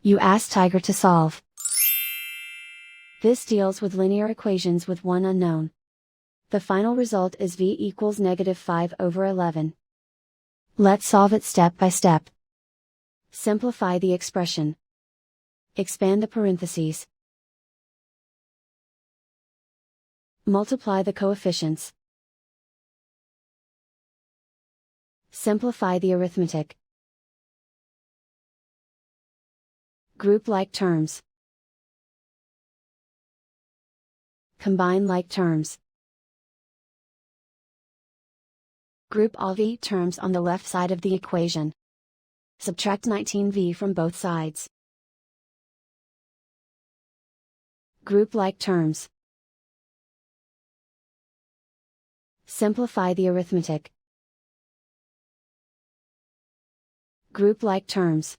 You ask Tiger to solve. This deals with linear equations with one unknown. The final result is v equals -5/11. Let's solve it step by step. Simplify the expression. Expand the parentheses. Multiply the coefficients. Simplify the arithmetic. Group like terms. Combine like terms. Group all v terms on the left side of the equation. Subtract 19v from both sides. Group like terms. Simplify the arithmetic. Group like terms.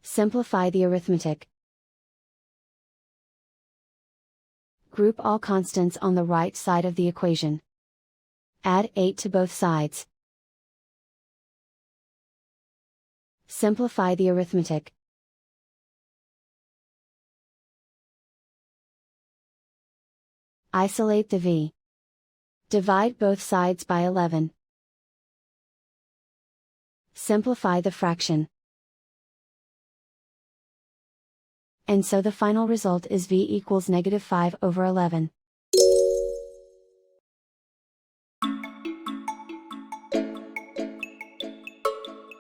Simplify the arithmetic. Group all constants on the right side of the equation. Add 8 to both sides. Simplify the arithmetic. Isolate the v. Divide both sides by 11. Simplify the fraction. And so the final result is v equals -5/11.